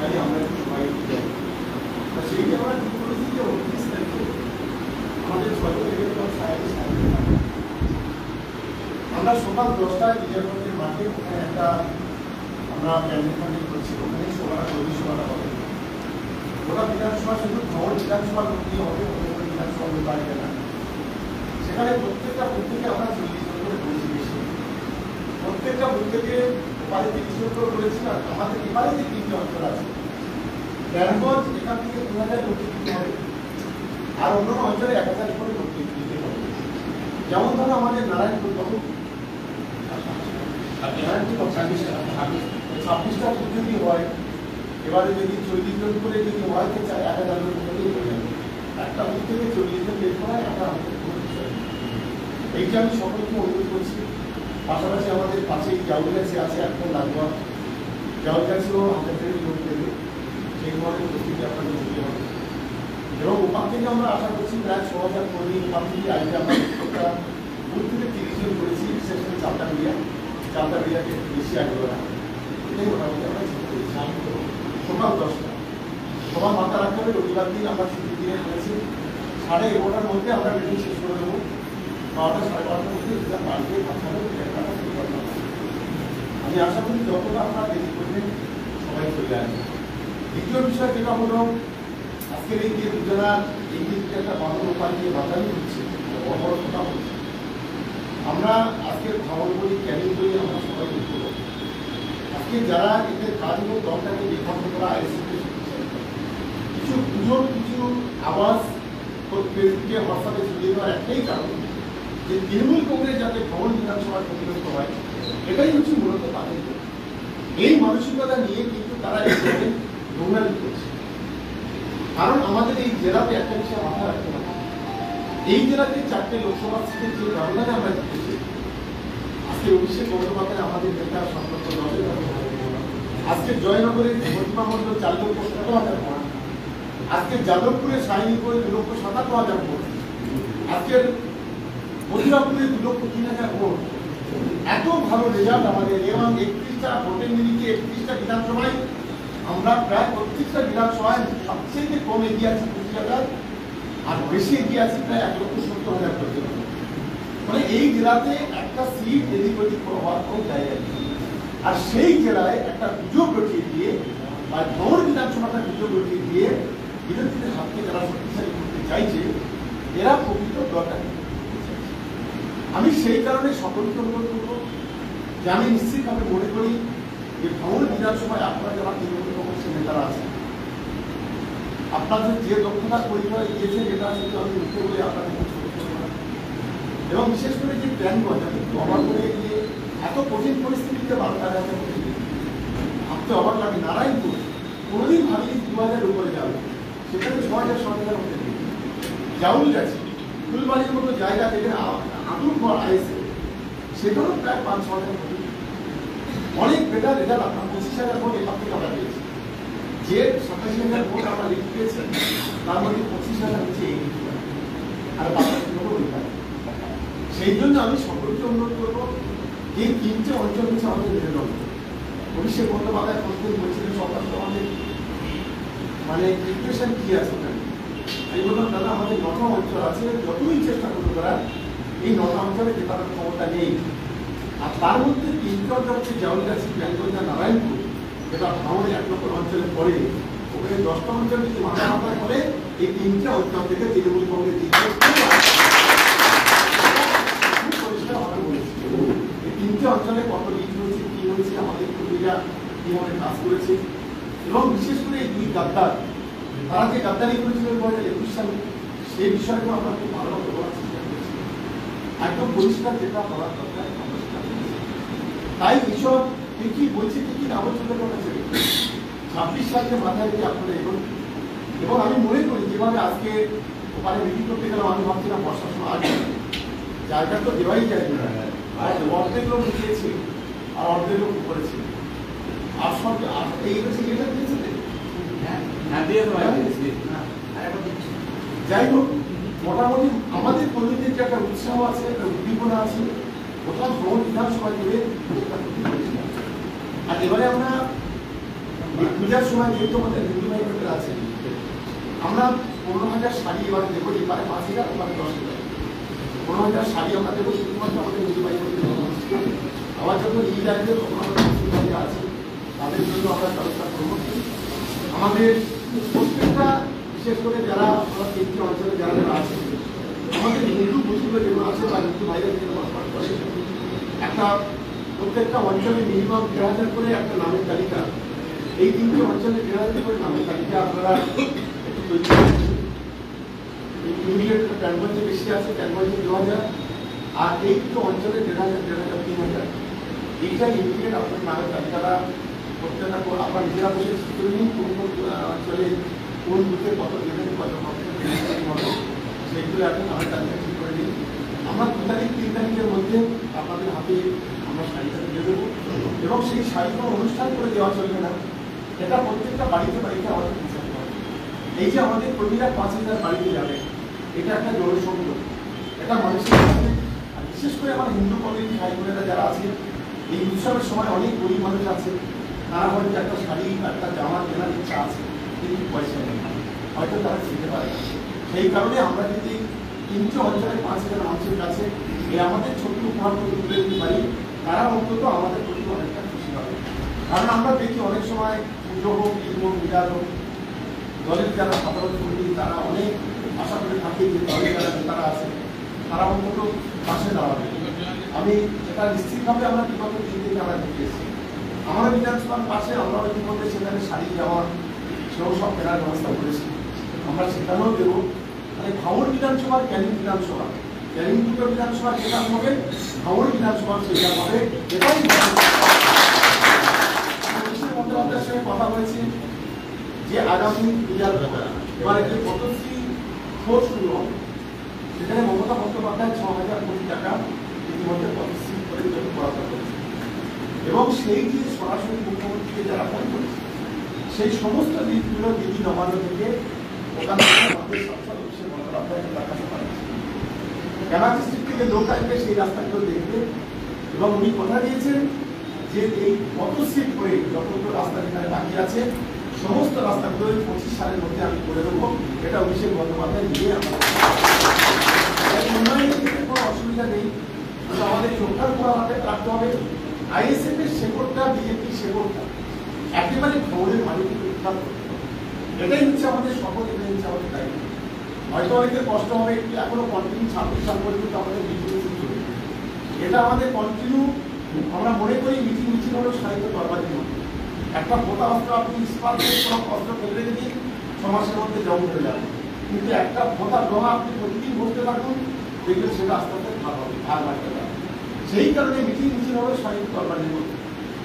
তাই আমরা একটু সবাই যাই। সেই যে আমরা ঠিক করেছি যে 29 তারিখে আমাদের 6 থেকে 7:30 আমরা সকাল 10টায় বিজয়গঞ্জের মাঠে ওখানে একটা আমরা প্যান্ডেল করছি, ওখানে সভাটা কর্মী সভাটা হবে। ওটা বিধানসভা শুধু খবর বিধানসভা করতে হবে, বিধানসভা বাড়িতে না। সেখানে প্রত্যেকটা বুথ থেকে আমরা 40 জন করে করেছি বেশি, প্রত্যেকটা বুথ থেকে এপারে 30 জন করে করেছি। আর আমাদের এপারে যে 3টি অঞ্চল আছে, রায়গঞ্জ এখান থেকে 2000 লোক দিতে হবে, আর অন্যান্য অঞ্চলে 1000 করে লোক দিতে হবে। যেমন ধরো আমাদের নারায়ণপুর তখন 26টা বুথ যদি হয়, এবারে যদি 40 জন করে যদি হয় তো 1000 জন করেই হয়ে যাবে। একটা বুথ থেকে 40 জন বের করা একটা আমাদের কোনো বিষয়। এইটা আমি সকলকে অনুরোধ করছি। পাশাপাশি আমাদের পাশেই জাউলগাছি আছে, এখন লাগোয়া জাউলগাছিও আমাদের লোক দেবে, সেই ধরনের প্রস্তুতি আপনাদের নিতে হবে। এবং ওখান থেকে আমরা আশা করছি প্রায় 6000 কর্মী ওখান থেকে আইতে আমরা প্রত্যেকটা বুথ থেকে 30 জন করেছি, বিশেষ করে চালতা মিডিয়াকে বেশি আগ্রহ রাখা। এটাই মোটামুটি আমরা চিন্তা করেছি। সকাল 10টা সবার মাথা রাখতে হবে। রবিবার দিন আমরা ছুটির দিনে করেছি, 11:30টার মধ্যে আমরা মিটিং শেষ করে দেবো। 12টা 12:30টার মধ্যে বাড়িতে আমি আশা করি যতটা আপনারা দেরি করবেন সবাই চলে আসবে। দ্বিতীয় বিষয় যেটা হলো, আজকের এই যে দুজনা এই যে একটা বাঁধন উপায় নিয়ে বাঁধানি হচ্ছে, বড় বড় কথা হচ্ছে, আমরা আজকের খবর বলি, ক্যানিং বলি, আমরা সবাই দেখতে পাবো। আজকে যারা এদের কাজ এবং দলটাকে বিভ্রান্ত করা কিছু পুজোর কিছু আওয়াজ ফেসবুকে হোয়াটসঅ্যাপে ছড়িয়ে দেওয়ার একটাই কারণ যে তৃণমূল কংগ্রেস যাতে ভবন বিধানসভায় ক্ষতিগ্রস্ত হয়, এটাই হচ্ছে মূলত তাদের। এই মানসিকতা নিয়ে কিন্তু তারা এখানে নোংরামি করছে। কারণ আমাদের এই জেলাতে একটা বিষয় মাথা রাখতে হবে, এই জেলাতে 4টে লোকসভা সিটের যে ব্যবধানে আমরা জিতেছি, আজকে অভিষেক বন্দ্যোপাধ্যায় আমাদের নেতা সম্পর্ক দলের, আজকে জয়নগরের প্রতিমা মন্ডল 4,57,000 ভোট, আজকে যাদবপুরে সাইনিপুরে 2,57,000 ভোট, আজকের মথুরাপুরে 2,03,000 ভোট। এত ভালো রেজাল্ট আমাদের, এবং 31টা ভোটের নিরিখে 31টা বিধানসভায় আমরা প্রায় প্রত্যেকটা বিধানসভায় সবচেয়ে কম এগিয়ে আছি 25,000, আর বেশি এগিয়ে আছি প্রায় 1,70,000 পর্যন্ত। মানে এই জেলাতে একটা সিট এদিক ওদিক হওয়ার কোনো জায়গা নেই। আর সেই জেলায় একটা গুজব রটিয়ে দিয়ে বা ভোর বিধানসভাটা গুজব রটিয়ে দিয়ে বিরোধীদের হাতকে যারা শক্তিশালী করতে চাইছে, এরা প্রকৃত দরকার। আমি সেই কারণে সকলকে অনুরোধ করবো যে আমি নিশ্চিতভাবে মনে করি যে ভোর বিধানসভায় আপনারা যারা তৃণমূল কংগ্রেসের নেতারা আছেন, আপনাদের যে দক্ষতার পরিচয় দিয়েছেন এটা শুধু আমি মুখে বলে আপনাদের এবং বিশেষ করে যে প্ল্যানগঞ্জ, আমি একটু অবাক করে গিয়ে এত কঠিন পরিস্থিতিতে বাংলার ভাবতে অবাক লাগে। নারায়ণপুর কোনোদিন ভাবিনি 2000 উপরে যাবে, সেখানে 6,000 মধ্যে জাউলগাছি ফুলবাড়ির মতো জায়গা থেকে আতুর ঘর আইসে, সেটারও প্রায় 5-6,000 মধ্যে। অনেক বেটার রেজাল্ট আপনার 25,000 ভোট এখান থেকে আমরা পেয়েছি। যে 27,000 ভোট আমরা লিখ পেয়েছেন তার মধ্যে 25,000 হচ্ছে এই লিখ, আর বাকি সেই জন্য আমি সকলকে অনুরোধ করবো যে 3টে অঞ্চল হচ্ছে আমাদের মেরুদণ্ড। অভিষেক বন্দ্যোপাধ্যায় প্রতিদিন বলছিলেন সরকার আমাদের মানে ডিপ্রেশন কি আছে, আমি বললাম দাদা আমাদের 9টা অঞ্চল আছে, যতই চেষ্টা করতে পারা এই 9টা অঞ্চলে জেতার ক্ষমতা নেই। আর তার মধ্যে 3টে অঞ্চল হচ্ছে জাউলগাছি, প্ল্যানগঞ্জ, নারায়ণপুর, যেটা ভাঙনের 1 নম্বর অঞ্চলে পড়ে। ওখানে 10টা অঞ্চল যদি মাথা করে এই 3টে অঞ্চল থেকে তৃণমূল কংগ্রেস এই 3টে অঞ্চলে কত লিড হয়েছে, কি হয়েছে, আমাদের কর্মীরা কিভাবে কাজ করেছে, এবং বিশেষ করে এই 2 গাদ্দার তারা যে গাদ্দারি করেছিল 2021 সালে, সেই বিষয়টা আমরা খুব ভালোভাবে বলার চেষ্টা করেছি। একদম পরিষ্কার যেটা বলার দরকার আমরা সেটা বলেছি। তাই এইসব কি বলছে কি না বলছে 26 সালকে মাথায় রেখে আপনারা এগোন। এবং আমি মনে করি যেভাবে আজকে ওখানে মিটিং করতে গেলাম, আমি ভাবছিলাম বর্ষার সময় আগে জায়গা তো দেওয়াই যায় না, অর্ধেক লোক দিয়েছি আর অর্ধেক লোক করেছি। আর সব এই এটা দিয়েছে, যাই হোক মোটামুটি আমাদের কর্মীদের যে একটা উৎসাহ আছে, একটা উদ্দীপনা আছে, কোথাও ভ্রমণ বিধানসভা জুড়ে। আর এবারে আমরা পূজার সময় যেহেতু আমাদের হিন্দু ভাই বোনেরা আছে, আমরা 15,000 শাড়ি এবার দেবো, এবারে 5,000, ওখানে 10,000। 15,000 শাড়ি আমরা দেবো শুধুমাত্র আমাদের হিন্দু ভাই বোনেদের। আমার জন্য ঈদ আসবে, তখন আমাদের মুসলিম ভাইরা আছে, তাদের জন্য আমরা ব্যবস্থা করবো। আমাদের প্রত্যেকটা, বিশেষ করে যারা আমরা 3টি অঞ্চলে যারা যারা আছে, আমাদের হিন্দু মুসলিম যেগুলো আছে বা হিন্দু ভাইরা যেগুলো বসবাস করে, একটা প্রত্যেকটা অঞ্চলে মিনিমাম 1,000 করে একটা নামের তালিকা, এই 3টি অঞ্চলে 1,000 করে নামের তালিকা আপনারা একটু তৈরি করছেন। ইমিডিয়েট ট্যানগঞ্জে বেশি আছে, ট্যানগঞ্জে 2,000, আর এই দুটো অঞ্চলে 1,500, 3,000। এইটা ইমিডিয়েট আপনার নামের তালিকাটা প্রত্যেকটা আপনার নিজেরা বসে ঠিক করে নিন, কোন কোন অঞ্চলে কোন বুথে কত দেবেন, কত সেইগুলো এখন নামের তালিকা ঠিক করে নিন। আমরা 2 তারিখ 3 তারিখের মধ্যে আপনাদের হাতে আমরা শাড়িটা দিয়ে দেবো, এবং সেই শাড়ি কোনো অনুষ্ঠান করে দেওয়া চলবে না, এটা প্রত্যেকটা বাড়িতে বাড়িতে আমাদের পৌঁছাতে হবে। এই যে আমাদের কর্মীরা 5,000 বাড়িতে যাবে, এটা একটা জনসংযোগ, এটা মানুষের কাছে। আর বিশেষ করে আমার হিন্দু কমিউনিটি ভাই বোনেরা যারা আছে, এই উৎসবের সময় অনেক গরিব মানুষ আছে, তারা হয়তো একটা শাড়ি একটা জামা কেনার ইচ্ছা আছে, কিন্তু পয়সা নেই, হয়তো তারা কিনতে পারে না। সেই কারণে আমরা যদি 3টি অঞ্চলের 5,000 মানুষের কাছে এই আমাদের ছোট্ট উপহারগুলো তুলে দিতে পারি, তারা অন্তত আমাদের প্রতি অনেকটা খুশি হবে। কারণ আমরা দেখি অনেক সময় পুজো হোক, ঈদ হোক, মিলাদ হোক, দলের যারা সাধারণ কর্মী তারা অনেক আশা করে থাকে যে দলের যারা নেতারা আছে তারা অন্তত পাশে দাঁড়াবে। আমি এটা নিশ্চিতভাবে আমরা বিগত দিন থেকে আমরা দেখে এসেছি। আমরা বিধানসভার পাশে আমরা ইতিমধ্যে সেখানে শাড়ি যাওয়া সেও সব কেনার ব্যবস্থা করেছি, আমরা সেখানেও দেবো। মানে ভাঙড় বিধানসভার ক্যানিং বিধানসভা, ক্যানিং দুটো বিধানসভা যেটা হবে, ভাঙড় বিধানসভা সেটা হবে। এটাই বন্দ্যোপাধ্যায়ের সঙ্গে কথা বলেছি যে আগামী পূজার এবারে যে পদ্মশ্রী খোঁজ শুরু হবে, সেখানে মমতা বন্দ্যোপাধ্যায় 6,000 কোটি টাকা ইতিমধ্যে পদ্মশ্রী করে বরাদ্দ করেছে, এবং সেই যে সরাসরি মুখ্যমন্ত্রীকে যারা ফোন করেছে, সেই সমস্ত দিকগুলো দিদি নবান্ন থেকে ওখান থেকে আমাদের সংসদ অফিসের বন্দ্যোপাধ্যায়কে দেখাতে পারছে। ক্যামার ডিস্ট্রিক্ট থেকে লোক আসবে, সেই রাস্তাগুলো দেখবে, এবং উনি কথা দিয়েছেন যে এই পদ্মশ্রী করে যতগুলো রাস্তা যেখানে বাকি আছে সমস্ত রাস্তাগুলো 25 সালের মধ্যে আমি করে দেবো। এটা অভিষেক বন্দ্যোপাধ্যায় নিয়ে আমাদের উন্নয়নের ক্ষেত্রে কোনো অসুবিধা নেই, কিন্তু আমাদের চোখটার উপর আমাদের রাখতে হবে। আইএসএফ এর শেকড়টা, বিজেপির শেকড়টা একেবারে খবরের মালিককে উৎখাত করতে হবে। এটাই হচ্ছে আমাদের শপথ, এটাই হচ্ছে আমাদের দায়িত্ব। হয়তো অনেকের কষ্ট হবে, একটু এখনো কন্টিনিউ 26 সাল পর্যন্ত আমাদের মিটিং চলবে, এটা আমাদের কন্টিনিউ। আমরা মনে করি মিটিং মিছিল হলো সাহিত্য দরবারের মধ্যে, একটা পোতা অস্ত্র আপনি ইস্পাত কোনো অস্ত্র ফেলে রেখে দিন, 6 মাসের মধ্যে জং ধরে যাবে, কিন্তু একটা পোতা লোহা আপনি প্রতিদিন বসতে থাকুন, দেখবেন সেটা আস্তে আস্তে ভাগ হবে, ভাগ বাড়তে পারে। সেই কারণে মিটিং মিছিল হলো সাহিত্য দরবারের মধ্যে।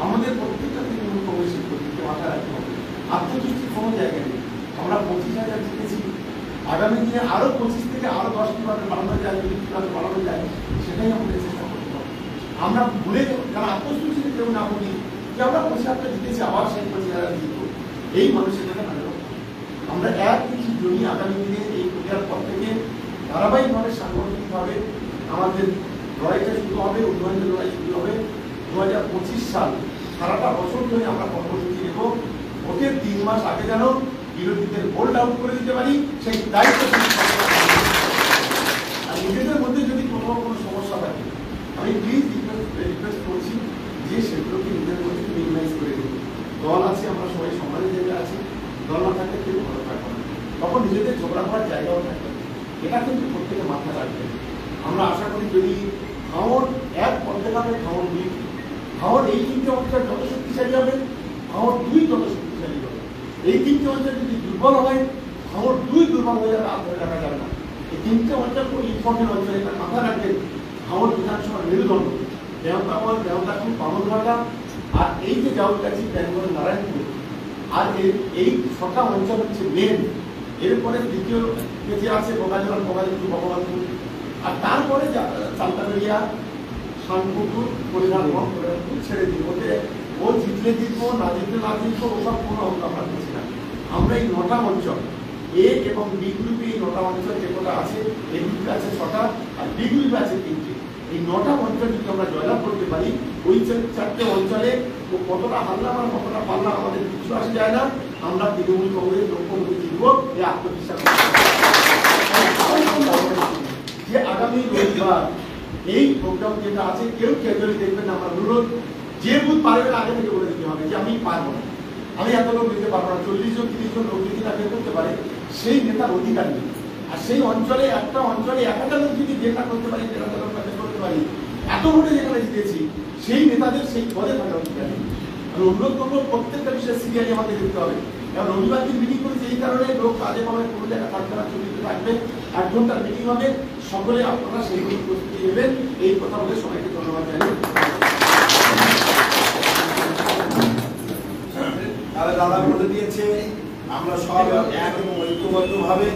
আমাদের প্রত্যেকটা তৃণমূল কংগ্রেসের প্রতিকে মাথায় রাখতে হবে, আত্মতুষ্টির কোনো জায়গা নেই। আমরা 25,000 জিতেছি, আগামী দিনে আরো 25 থেকে আরো 10 কিভাবে বাড়ানো যায়, 20 কিভাবে বাড়ানো যায়, সেটাই আমাদের চেষ্টা করতে হবে। আমরা ভুলে যারা আত্মতুষ্টিতে কেউ না বলি যে আমরা 25,000 জিতেছি, আবার সেই 25,000 জিতবো, এই মানুষের কাছে আমরা এক কিছু জমি আগামী দিনে এই পূজার পর থেকে ধারাবাহিকভাবে সাংগঠনিকভাবে আমাদের লড়াইটা শুরু হবে, উন্নয়নের লড়াই শুরু হবে। 2025 সাল সারাটা বছর ধরে আমরা কর্মসূচি নেব, ভোটের 3 মাস আগে যেন বিরোধীদের ভোল্ট আউট করে দিতে পারি, সেই দায়িত্ব। আর নিজেদের মধ্যে যদি কোনো সমস্যা থাকে, আমি প্লিজ রিকোয়েস্ট করছি যে সেগুলোকে নিজেদের মধ্যে মিনিমাইজ করে দিন। দল আছে, আমরা সবাই সমাজের জায়গায় আছি, দল না থাকলে কেউ ভালো থাকবে না, তখন নিজেদের ঝগড়া করার জায়গাও থাকবে, এটা কিন্তু প্রত্যেকে মাথায় রাখবে। আমরা আশা করি যদি ভাঙড় এক পথে হবে, ভাঙড় 2, ভাঙড় এই 3টে অঞ্চল যত শক্তিশালী হবে, ভাঙড় 2 তত শক্তিশালী হবে। এই 3টে অঞ্চল যদি দুর্বল হয়, ভাঙড় 2 দুর্বল হয়ে যাবে, আর ধরে রাখা যাবে না। এই 3টে অঞ্চল খুব ইম্পর্টেন্ট অঞ্চল, এটা মাথায় রাখবেন। ভাঙড় বিধানসভার মেরুদণ্ড, দেওতামল, দেওতাখুল, বামনঘাটা, আর এই যে জাউলগাছি, বেঙ্গল, নারায়ণপুর, আর এই 6টা অঞ্চল হচ্ছে মেন। এরপরে দ্বিতীয় যে আছে বোগাজোড়া, বোগাজোড়া, ভগবানপুর, আর তারপরে চালতাবেড়িয়া, শানপুকুর, পরিধানপুর ছেড়ে দিই। ওতে ও জিতলে জিতবো, না জিতলে না জিতবো, ওসব কোনো অঙ্ক আমরা করছি না। আমরা এই 9টা অঞ্চল, এ এবং বি গ্রুপে এই 9টা অঞ্চল যে কটা আছে, এ গ্রুপে আছে 6টা, আর বি গ্রুপে আছে 3টে। এই 9টা অঞ্চল যদি আমরা জয়লাভ করতে পারি, ওই 4টে অঞ্চলে কতটা হারলাম আর কতটা পারলাম আমাদের কিছু আসে যায় না। আমরা তৃণমূল কংগ্রেস লক্ষ্যমুখী জিতব, এই আত্মবিশ্বাস। যে আগামী রবিবার এই প্রোগ্রাম যেটা আছে, কেউ ক্যাজুয়ালি দেখবেন, আমার অনুরোধ, যে বুথ পারবেন আগে থেকে বলে দিতে হবে যে আমি পারবো না, আমি এত লোক দিতে পারবো না। 40 জন 30 জন লোক যদি তাকে করতে পারে, সেই নেতার অধিকার নেই। আর সেই অঞ্চলে, একটা অঞ্চলে 1000 লোক যদি জেলা করতে পারি, 13,000 লোক করতে পারি, এত ভোটে যেখানে জিতেছি, সেই নেতাদের সেই পদে থাকা অধিকার নেই। আমি অনুরোধ করবো, প্রত্যেকটা বিষয়ে সিরিয়ালি আমাকে দেখতে হবে। কারণ রবিবার দিন মিটিং করেছে এই কারণে, লোক কাজে পাবে, কোনো জায়গায় থাকবে না, ছুটিতে থাকবে, 1 ঘন্টার মিটিং হবে, সকলে আপনারা সেইগুলো প্রস্তুতি নেবেন। এই কথা বলে সবাইকে ধন্যবাদ জানাই। দাদা বলে দিয়েছে, আমরা সব এক এবং ঐক্যবদ্ধভাবে